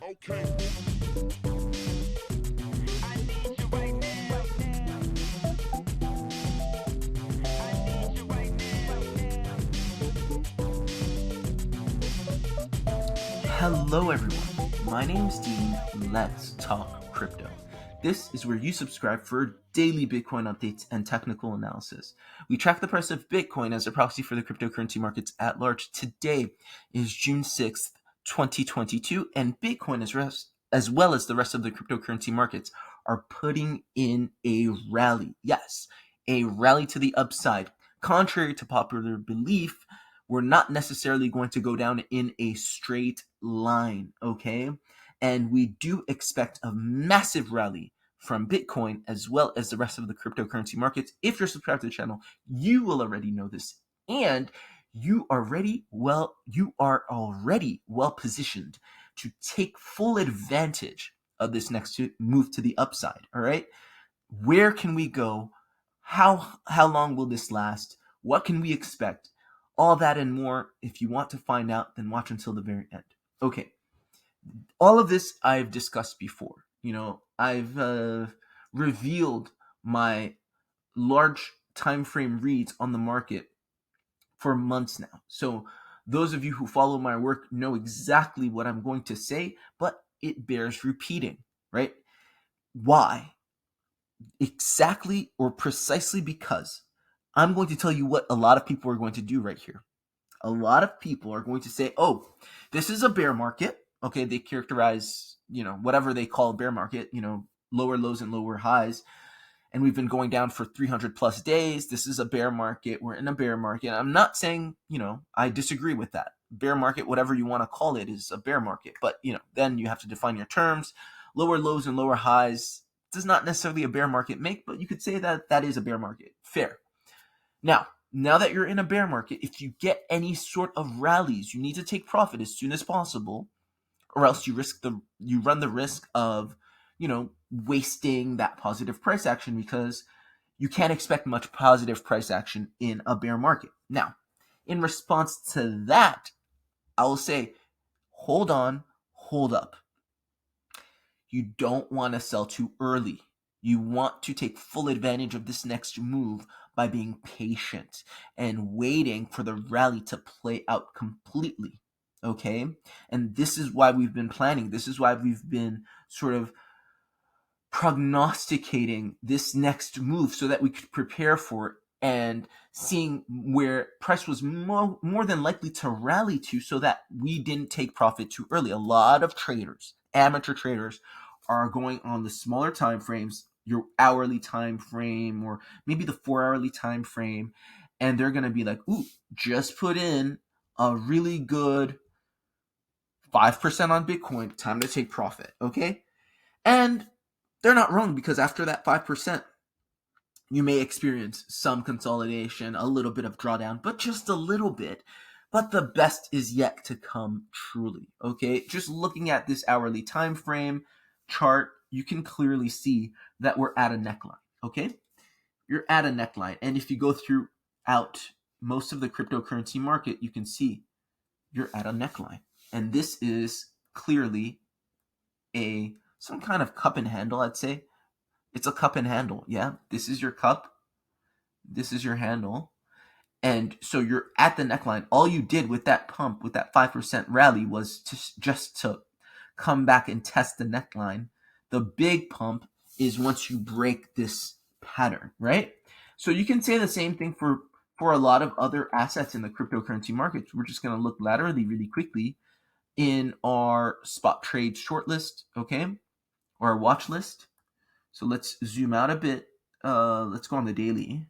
Okay. Hello, everyone. My name's Dean. Let's talk crypto. This is where you subscribe for daily Bitcoin updates and technical analysis. We track the price of Bitcoin as a proxy for the cryptocurrency markets at large. Today is June 6th, 2022, and Bitcoin as well as the rest of the cryptocurrency markets are putting in a rally. Yes, a rally to the upside. Contrary to popular belief, we're not necessarily going to go down in a straight line, okay? And we do expect a massive rally from Bitcoin as well as the rest of the cryptocurrency markets. If you're subscribed to the channel, you will already know this. And you are already well positioned to take full advantage of this next move to the upside, all right? Where can we go? How long will this last? What can we expect? All that and more. If you want to find out, then watch until the very end. Okay, all of this I've discussed before. I've revealed my large time frame reads on the market for months now. So those of you who follow my work know exactly what I'm going to say, but it bears repeating, right? Why? Exactly or precisely because I'm going to tell you what a lot of people are going to do right here. A lot of people are going to say, oh, this is a bear market. Okay, they characterize, whatever they call a bear market, lower lows and lower highs. And we've been going down for 300 plus days. This is a bear market. We're in a bear market. I'm not saying, I disagree with that. Bear market, whatever you want to call it, is a bear market. But, then you have to define your terms. Lower lows and lower highs does not necessarily a bear market make, but you could say that that is a bear market. Fair. Now that you're in a bear market, if you get any sort of rallies, you need to take profit as soon as possible, or else you run the risk of, wasting that positive price action, because you can't expect much positive price action in a bear market. Now, in response to that, I will say, hold on, hold up. You don't want to sell too early. You want to take full advantage of this next move by being patient and waiting for the rally to play out completely. Okay? And this is why we've been planning. This is why we've been sort of prognosticating this next move so that we could prepare for it, and seeing where price was more than likely to rally to, so that we didn't take profit too early. A lot of traders, amateur traders, are going on the smaller time frames, your hourly time frame, or maybe the 4 hourly time frame, and they're going to be like, ooh, just put in a really good 5% on Bitcoin, time to take profit. Okay? And they're not wrong, because after that 5%, you may experience some consolidation, a little bit of drawdown, but just a little bit. But the best is yet to come, truly. Okay, just looking at this hourly time frame chart, you can clearly see that we're at a neckline. Okay, you're at a neckline, and if you go throughout most of the cryptocurrency market, you can see you're at a neckline, and this is clearly some kind of cup and handle. I'd say it's a cup and handle. Yeah, this is your cup, this is your handle. And so you're at the neckline. All you did with that pump, with that 5% rally, was just to come back and test the neckline. The big pump is once you break this pattern, right? So you can say the same thing for a lot of other assets in the cryptocurrency markets. We're just going to look laterally really quickly in our spot trade shortlist, okay, or our watch list. So let's zoom out a bit. Let's go on the daily.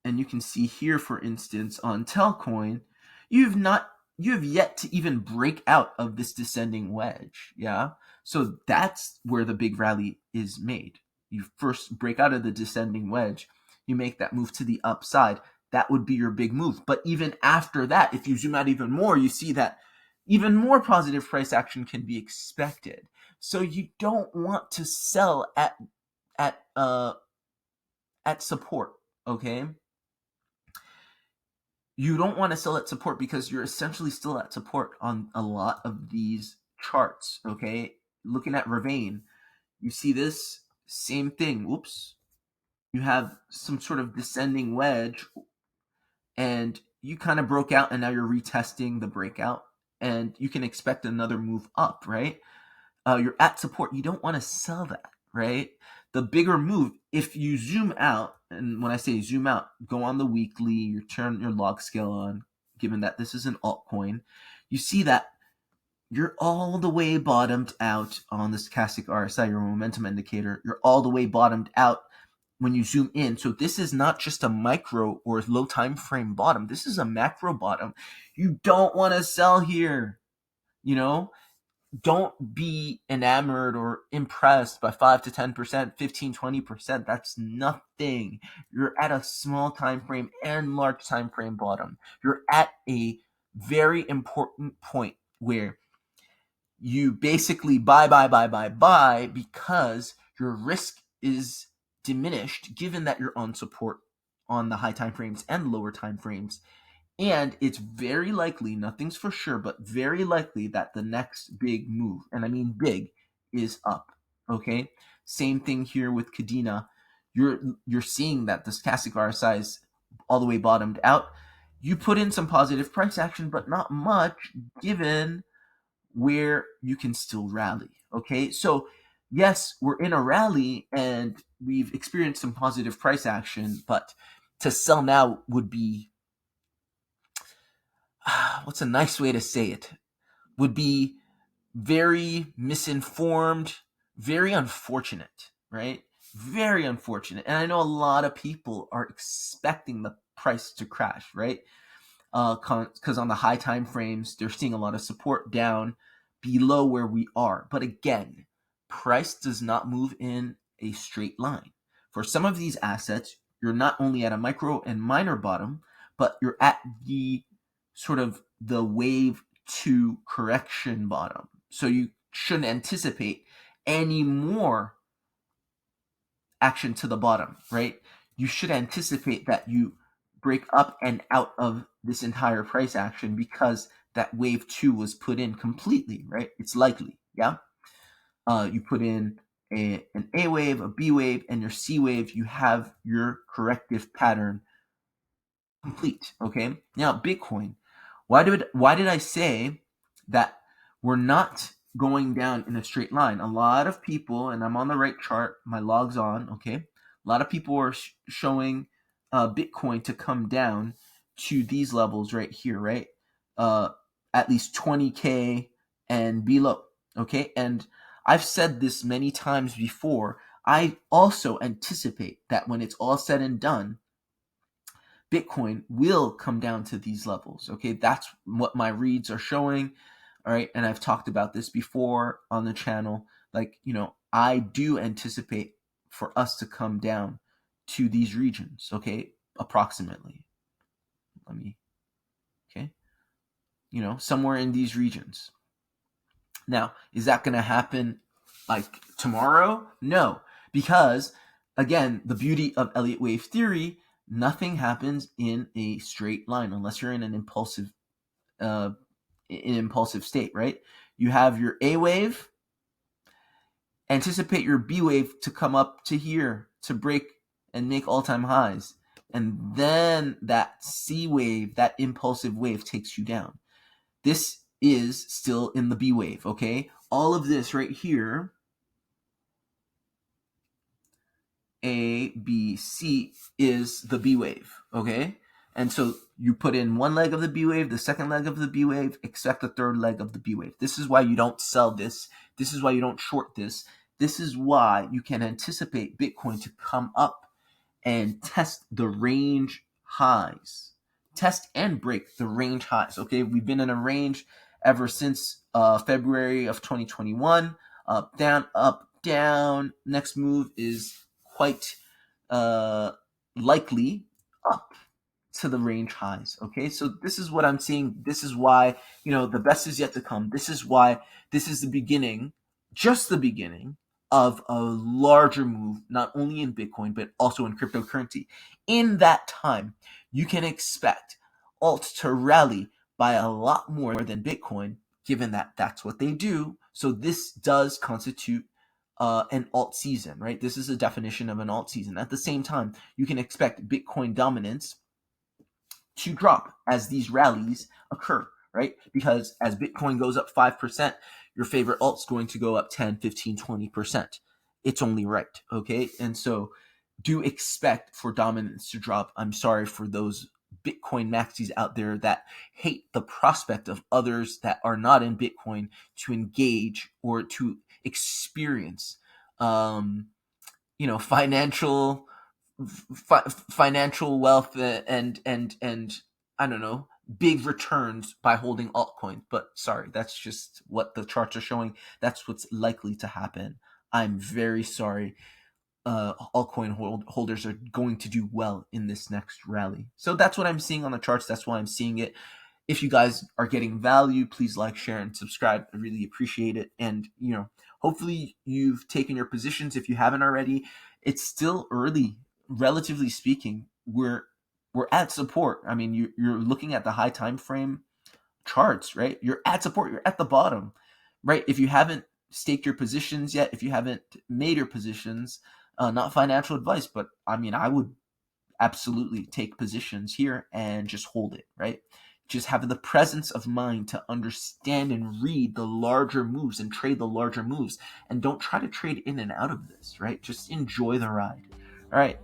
And you can see here, for instance, on Telcoin, you have yet to even break out of this descending wedge. Yeah. So that's where the big rally is made. You first break out of the descending wedge, you make that move to the upside. That would be your big move. But even after that, if you zoom out even more, you see that even more positive price action can be expected. So you don't want to sell at support, okay? You don't want to sell at support, because you're essentially still at support on a lot of these charts, okay, looking at Ravane, you see this same thing. Whoops. You have some sort of descending wedge, and you kind of broke out, and now you're retesting the breakout, and you can expect another move up, right? You're at support. You don't want to sell that, right? The bigger move, if you zoom out, and when I say zoom out, go on the weekly, you turn your log scale on, given that this is an altcoin, you see that you're all the way bottomed out on the stochastic RSI, your momentum indicator. You're all the way bottomed out when you zoom in. So this is not just a micro or low time frame bottom. This is a macro bottom. You don't want to sell here. You know, don't be enamored or impressed by 5 to 10%, 15, 20%. That's nothing. You're at a small time frame and large time frame bottom. You're at a very important point where you basically buy because your risk is diminished given that you're on support on the high time frames and lower time frames. And it's very likely, nothing's for sure, but very likely that the next big move, and I mean big, is up. Okay? Same thing here with Kadena. You're seeing that the stochastic RSI is all the way bottomed out. You put in some positive price action, but not much given where you can still rally. Okay, so yes, we're in a rally and we've experienced some positive price action, but to sell now would be what's a nice way to say it? Would be very misinformed, very unfortunate, right? Very unfortunate. And I know a lot of people are expecting the price to crash, right? Because on the high time frames, they're seeing a lot of support down below where we are. But again, price does not move in a straight line. For some of these assets, you're not only at a micro and minor bottom, but you're at the sort of the wave 2 correction bottom. So you shouldn't anticipate any more action to the bottom, right? You should anticipate that you break up and out of this entire price action because that wave 2 was put in completely, right? It's likely, yeah? You put in an A wave, a B wave, and your C wave, you have your corrective pattern complete, okay? Now, Bitcoin. Why did I say that we're not going down in a straight line? A lot of people, and I'm on the right chart, my log's on, okay? A lot of people are showing Bitcoin to come down to these levels right here, right? At least 20K and below, okay? And I've said this many times before. I also anticipate that when it's all said and done, Bitcoin will come down to these levels. Okay, that's what my reads are showing. All right, and I've talked about this before on the channel. Like, I do anticipate for us to come down to these regions. Okay, approximately. Okay, somewhere in these regions. Now, is that going to happen like tomorrow? No, because again, the beauty of Elliott wave theory, nothing happens in a straight line unless you're in an impulsive state, right? You have your A wave, anticipate your B wave to come up to here to break and make all-time highs, and then that C wave, that impulsive wave, takes you down. This is still in the B wave, okay? All of this right here, A, B, C, is the B wave, okay? And so you put in one leg of the B wave, the second leg of the B wave, expect the third leg of the B wave. This is why you don't sell this. This is why you don't short this. This is why you can anticipate Bitcoin to come up and test the range highs. Test and break the range highs, okay? We've been in a range ever since February of 2021. Up, down. Next move is quite likely up to the range highs. Okay, so this is what I'm seeing. This is why, the best is yet to come. This is why this is the beginning, just the beginning of a larger move, not only in Bitcoin, but also in cryptocurrency. In that time, you can expect alt to rally by a lot more than Bitcoin given that that's what they do. So this does constitute an alt season, right? This is a definition of an alt season. At the same time, you can expect Bitcoin dominance to drop as these rallies occur, right? Because as Bitcoin goes up 5%, your favorite alt's going to go up 10, 15, 20%. It's only right, okay? And so do expect for dominance to drop. I'm sorry for those Bitcoin maxis out there that hate the prospect of others that are not in Bitcoin to engage or to experience, financial financial wealth and I don't know, big returns by holding altcoin. But sorry, that's just what the charts are showing. That's what's likely to happen. I'm very sorry. Altcoin holders are going to do well in this next rally. So that's what I'm seeing on the charts. That's why I'm seeing it. If you guys are getting value, please like, share, and subscribe. I really appreciate it. And, hopefully you've taken your positions. If you haven't already, it's still early, relatively speaking. We're at support. I mean, you're looking at the high time frame charts, right? You're at support. You're at the bottom, right? If you haven't staked your positions yet, if you haven't made your positions, not financial advice, but I mean, I would absolutely take positions here and just hold it, right? Just have the presence of mind to understand and read the larger moves and trade the larger moves. And don't try to trade in and out of this, right? Just enjoy the ride. All right.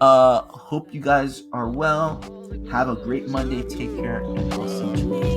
Hope you guys are well. Have a great Monday. Take care, and I'll see you tomorrow.